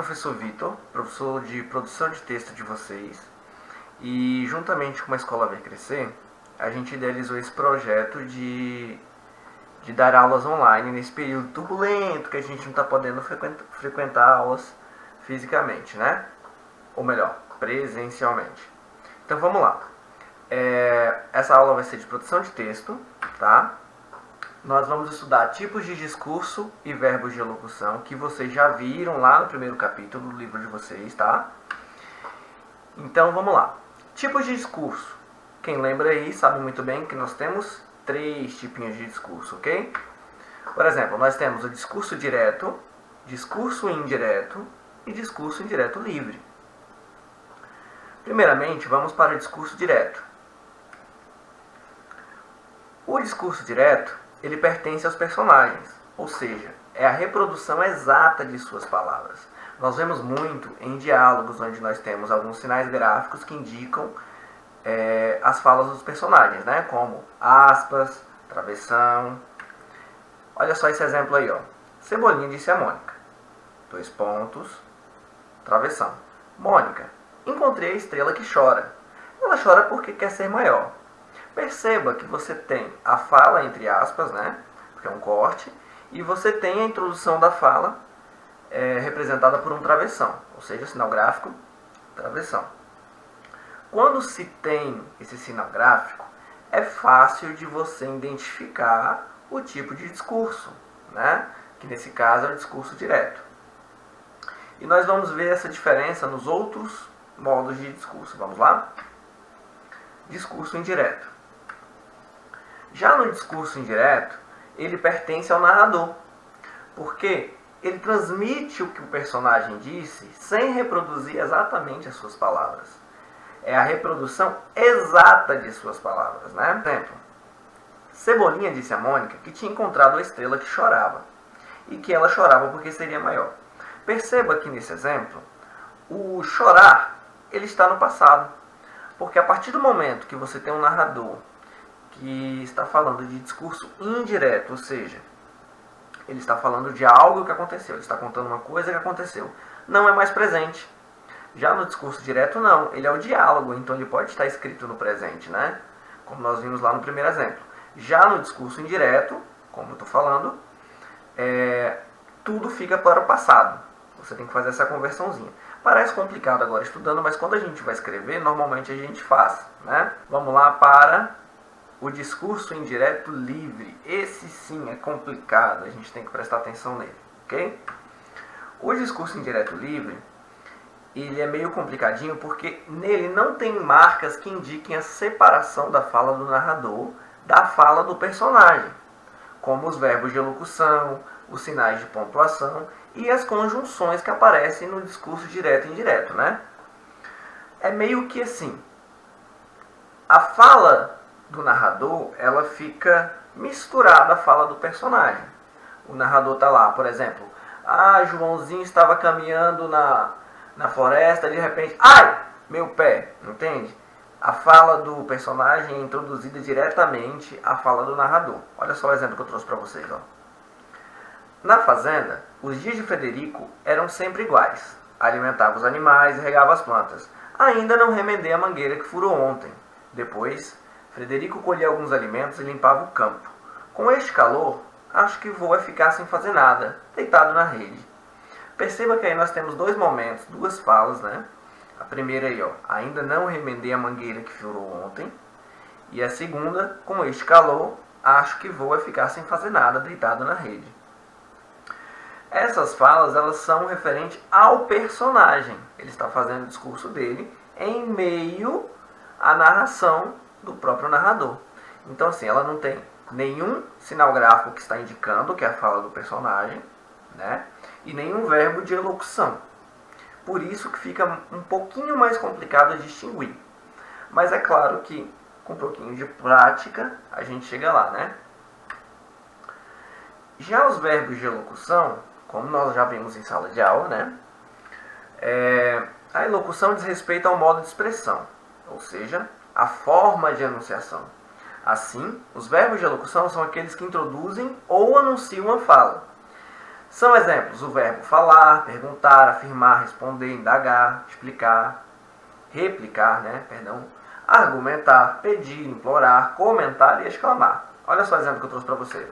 professor Vitor, professor de produção de texto de vocês, e juntamente com a Escola Ver Crescer, a gente idealizou esse projeto de dar aulas online nesse período turbulento que a gente não está podendo frequentar aulas fisicamente, né? Ou melhor, presencialmente. Então vamos lá. Essa aula vai ser de produção de texto, tá? Nós vamos estudar tipos de discurso e verbos de elocução que vocês já viram lá no primeiro capítulo do livro de vocês, tá? Então vamos lá. Tipos de discurso. Quem lembra aí sabe muito bem que nós temos 3 tipinhos de discurso, ok? Por exemplo, nós temos o discurso direto, discurso indireto e discurso indireto livre. Primeiramente, vamos para o discurso direto. O discurso direto, ele pertence aos personagens, ou seja, é a reprodução exata de suas palavras. Nós vemos muito em diálogos onde nós temos alguns sinais gráficos que indicam as falas dos personagens, né? Como aspas, travessão. Olha só esse exemplo aí, ó. Cebolinha disse a Mônica. 2 pontos, travessão. Mônica, encontrei a estrela que chora. Ela chora porque quer ser maior. Perceba que você tem a fala entre aspas, né? Porque é um corte. E você tem a introdução da fala representada por um travessão. Ou seja, sinal gráfico, travessão. Quando se tem esse sinal gráfico, é fácil de você identificar o tipo de discurso, né? Que nesse caso é o discurso direto. E nós vamos ver essa diferença nos outros modos de discurso. Vamos lá? Discurso indireto. Já no discurso indireto, ele pertence ao narrador, porque ele transmite o que o personagem disse sem reproduzir exatamente as suas palavras. É a reprodução exata de suas palavras, né? Por exemplo, Cebolinha disse a Mônica que tinha encontrado a estrela que chorava e que ela chorava porque seria maior. Perceba que nesse exemplo, o chorar, ele está no passado, porque a partir do momento que você tem um narrador que está falando de discurso indireto, ou seja, ele está falando de algo que aconteceu, ele está contando uma coisa que aconteceu, não é mais presente. Já no discurso direto, não, ele é o diálogo, então ele pode estar escrito no presente, né? Como nós vimos lá no primeiro exemplo. Já no discurso indireto, como eu estou falando, tudo fica para o passado. Você tem que fazer essa conversãozinha. Parece complicado agora estudando, mas quando a gente vai escrever, normalmente a gente faz, né? Vamos lá para o discurso indireto livre. Esse sim é complicado, a gente tem que prestar atenção nele, ok? O discurso indireto livre, ele é meio complicadinho porque nele não tem marcas que indiquem a separação da fala do narrador da fala do personagem, como os verbos de elocução, os sinais de pontuação e as conjunções que aparecem no discurso direto e indireto, né? É meio que assim, a fala do narrador, ela fica misturada à fala do personagem. O narrador está lá, por exemplo, Joãozinho estava caminhando na floresta, de repente, ai, meu pé, entende? A fala do personagem é introduzida diretamente à fala do narrador. Olha só o exemplo que eu trouxe para vocês, ó. Na fazenda, os dias de Frederico eram sempre iguais. Alimentava os animais e regava as plantas. Ainda não remendei a mangueira que furou ontem. Depois, Frederico colhia alguns alimentos e limpava o campo. Com este calor, acho que vou ficar sem fazer nada, deitado na rede. Perceba que aí nós temos 2 momentos, 2 falas, né? A primeira aí, ó, ainda não remendei a mangueira que furou ontem. E a segunda, com este calor, acho que vou ficar sem fazer nada, deitado na rede. Essas falas, elas são referentes ao personagem. Ele está fazendo o discurso dele em meio à narração do próprio narrador. Então, assim, ela não tem nenhum sinal gráfico que está indicando que é a fala do personagem, né? E nenhum verbo de elocução. Por isso que fica um pouquinho mais complicado de distinguir. Mas é claro que com um pouquinho de prática a gente chega lá, né? Já os verbos de elocução, como nós já vimos em sala de aula, né? A elocução diz respeito ao modo de expressão, ou seja, a forma de enunciação. Assim, os verbos de elocução são aqueles que introduzem ou anunciam uma fala. São exemplos o verbo falar, perguntar, afirmar, responder, indagar, explicar, replicar, argumentar, pedir, implorar, comentar e exclamar. Olha só o exemplo que eu trouxe para vocês.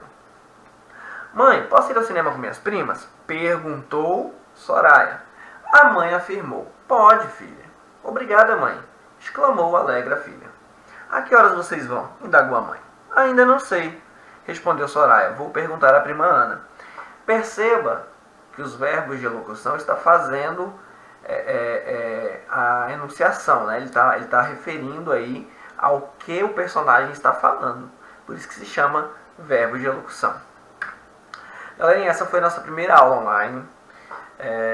Mãe, posso ir ao cinema com minhas primas? Perguntou Soraya. A mãe afirmou. Pode, filha. Obrigada, mãe. Exclamou alegre a filha. A que horas vocês vão? Indagou a mãe. Ainda não sei. Respondeu Soraya. Vou perguntar à prima Ana. Perceba que os verbos de elocução estão fazendo a enunciação, né? Ele está referindo aí ao que o personagem está falando. Por isso que se chama verbo de elocução. Galerinha, essa foi a nossa primeira aula online.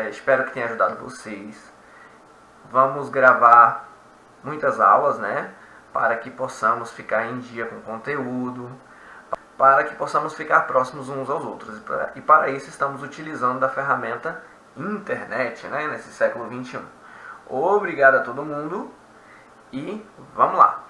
Espero que tenha ajudado vocês. Vamos gravar muitas aulas, né? Para que possamos ficar em dia com o conteúdo, para que possamos ficar próximos uns aos outros. E para isso estamos utilizando da ferramenta internet, né? Nesse século XXI. Obrigado a todo mundo e vamos lá!